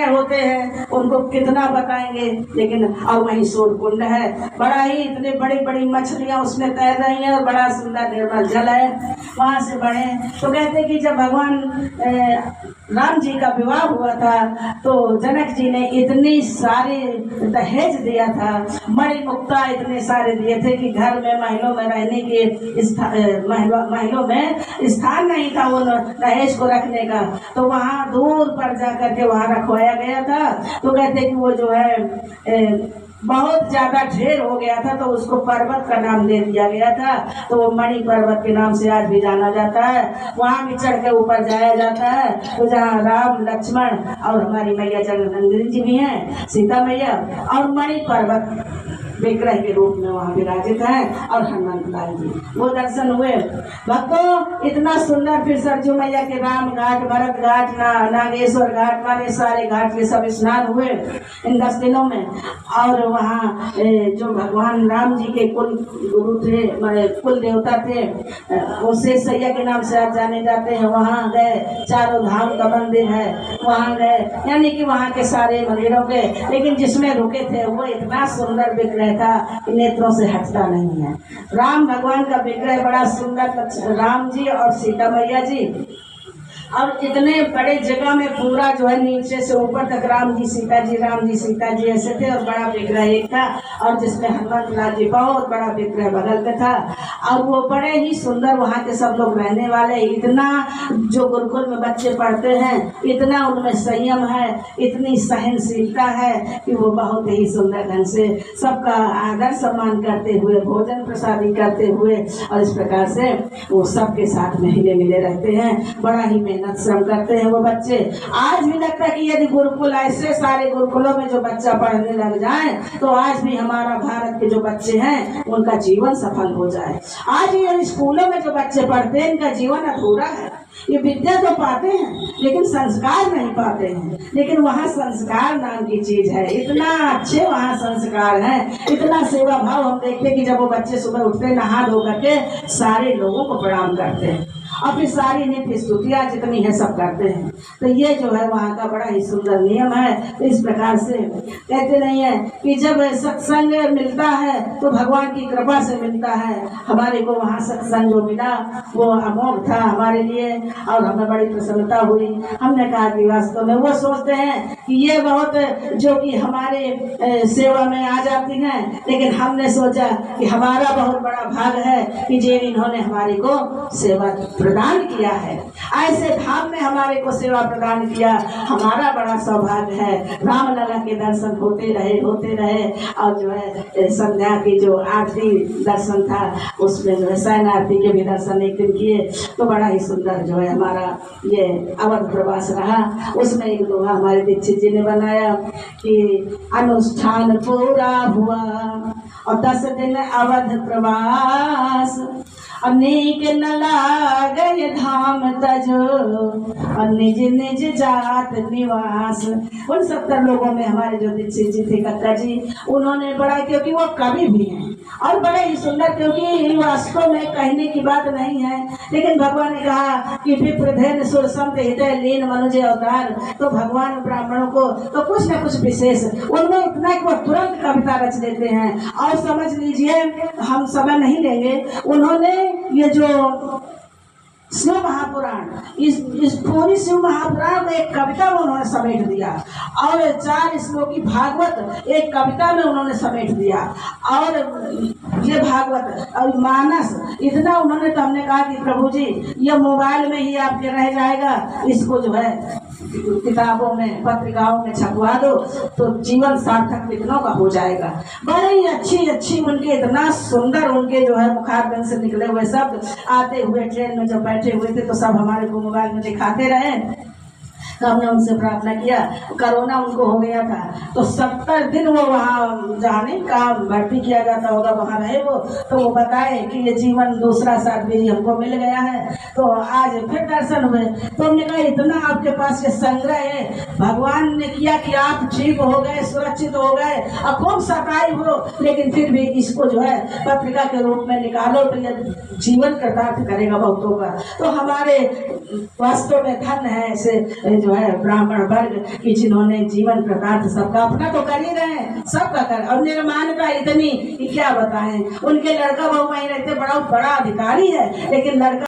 होते हैं उनको कितना बताएंगे। लेकिन और वहीं सूर्य कुंड है, बड़ा ही इतने बड़ी बड़ी मछलियां उसमें तैर रही हैं और बड़ा सुंदर निर्मल जल है। वहां से बढ़े तो कहते कि जब भगवान राम जी का विवाह हुआ था तो जनक जी ने इतनी सारी दहेज दिया था, मणि मुक्ता इतने सारे दिए थे कि घर में महलों में रहने के महलों में स्थान नहीं था उन दहेज को रखने का। तो वहाँ दूर पर जा करके वहाँ रखवाया गया था। तो कहते कि वो जो है बहुत ज्यादा ढेर हो गया था तो उसको पर्वत का नाम दे दिया गया था। तो वो मणि पर्वत के नाम से आज भी जाना जाता है। वहां भी चढ़ के ऊपर जाया जाता है। तो जहाँ राम लक्ष्मण और हमारी मैया जगदम्बा जी भी हैं, सीता मैया, और मणि पर्वत विग्रह के रूप में वहाँ विराजित है और हनुमान लाल जी वो दर्शन हुए। भक्तों इतना सुंदर, फिर सरजू मैया के राम घाट, भरत घाट, नागेश्वर घाट, माने सारे घाट के सब स्नान हुए इन 10 दिनों में। और वहाँ जो भगवान राम जी के कुल गुरु थे, कुल देवता थे, वो शेष सैया के नाम से आज जाने जाते हैं। वहाँ गए, चारों धाम का मंदिर है, वहाँ गए, यानी कि वहाँ के सारे मंदिरों के, लेकिन जिसमें रुके थे वो इतना सुंदर विग्रह था कि नेत्रों से हटता नहीं है। राम भगवान का विग्रह बड़ा सुंदर, राम जी और सीता मैया जी, और इतने बड़े जगह में पूरा जो है नीचे से ऊपर तक राम जी सीता जी, राम जी सीता जी ऐसे थे। और बड़ा विग्रह एक था और जिसमें हनुमान लाल जी बहुत बड़ा विग्रह बगल में था। और वो बड़े ही सुंदर, वहाँ के सब लोग रहने वाले, इतना जो गुरुकुल में बच्चे पढ़ते हैं इतना उनमें संयम है, इतनी सहनशीलता है कि वो बहुत ही सुंदर ढंग से सबका आदर सम्मान करते हुए, भोजन प्रसादी करते हुए, और इस प्रकार से वो सबके साथ में हिले मिले रहते हैं। बड़ा ही मेहनत श्रम करते हैं वो बच्चे। आज भी लगता है कि यदि गुरुकुल ऐसे सारे गुरुकुलों में जो बच्चा पढ़ने लग जाए तो आज भी हमारा भारत के जो बच्चे हैं उनका जीवन सफल हो जाए। आज यदि स्कूलों में जो बच्चे पढ़ते हैं इनका जीवन अधूरा है। ये विद्या तो पाते हैं लेकिन संस्कार नहीं पाते हैं। लेकिन वहाँ संस्कार नाम की चीज है, इतना अच्छे वहाँ संस्कार हैं, इतना सेवा भाव। हम देखते कि जब वो बच्चे सुबह उठते नहा धो करके सारे लोगों को प्रणाम करते हैं और फिर सारी नित्य स्तुतियाँ जितनी है सब करते हैं। तो ये जो है वहाँ का बड़ा ही सुंदर नियम है। तो इस प्रकार से कहते नहीं है कि जब सत्संग मिलता है तो भगवान की कृपा से मिलता है। हमारे को वहाँ सत्संग जो मिला वो अमोघ था हमारे लिए और हमें बड़ी प्रसन्नता हुई। हमने कहा कि वास्तव में वो सोचते हैं कि ये बहुत जो कि हमारे सेवा में आ जाती हैं, लेकिन हमने सोचा कि हमारा बहुत बड़ा भाग है कि जे इन्होंने हमारे को सेवा प्रदान किया है, ऐसे धाम में हमारे को सेवा प्रदान किया। हमारा बड़ा सौभाग्य है। रामलला के दर्शन होते रहे और जो है संध्या की जो आरती दर्शन था उसमें जो है शयन आरती के भी दर्शन एक दिन किए। तो बड़ा ही सुंदर जो है हमारा ये अवध प्रवास रहा। उसमें एक दोहा हमारे दीक्षित जी ने बनाया कि अनुष्ठान पूरा हुआ और 10 दिन अवध प्रवास, अनेक न लागे धाम तजो और निज निज जात निवास। उन 70 लोगों में हमारे जो दीक्षित जी थे कक्का जी, उन्होंने बड़ा, क्योंकि वो कवि भी हैं और बड़े ही सुंदर, क्योंकि वास्तव में कहने की बात नहीं है, लेकिन भगवान ने कहा कि विप्रधेन सुर संत हृदय लीन मनुज अवतार। तो भगवान ब्राह्मणों को तो कुछ न कुछ विशेष उनमें इतना कि वो तुरंत कविता रच देते हैं। और समझ लीजिए, हम समय नहीं लेंगे, उन्होंने ये जो शिव महापुराण, इस पूरी शिव महापुराण में एक कविता में उन्होंने समेट दिया और 4 श्लोकी भागवत एक कविता में उन्होंने समेट दिया। और ये भागवत और मानस इतना उन्होंने, तो हमने कहा कि प्रभु जी ये मोबाइल में ही आपके रह जाएगा, इसको जो है किताबों में पत्रिकाओं में छपवा दो तो जीवन सार्थक कितनों का हो जाएगा। बड़े ही अच्छी उनके, इतना सुंदर उनके जो है मुखारबिंद से निकले हुए शब्द आते हुए ट्रेन में जब बैठे हुए थे तो सब हमारे को मोबाइल में दिखाते रहे। तो हमने उनसे प्रार्थना किया। कोरोना उनको हो गया था तो 70 दिन वो वहाँ जाने का भर्ती किया जाता होगा, वहाँ रहे वो। तो वो बताए कि ये जीवन दूसरा साथ भी हमको मिल गया है। तो आज फिर दर्शन हुए तो हमने कहा इतना आपके पास ये संग्रह है भगवान ने किया कि आप ठीक हो गए, सुरक्षित हो गए, अब खूब सताई हो, लेकिन फिर भी इसको जो है पत्रिका के रूप में निकालो तो यह जीवन कृतार्थ करेगा भक्तों का। तो हमारे वास्तव में धन है ऐसे जो है ब्राह्मण वर्ग कि जिन्होंने जीवन कृतार्थ सबका अपना तो कर ही रहे हैं, सबका कर, और निर्माणता इतनी कि क्या बताएं। उनके लड़का बहू वहीं रहते, बड़ा अधिकारी है, लेकिन लड़का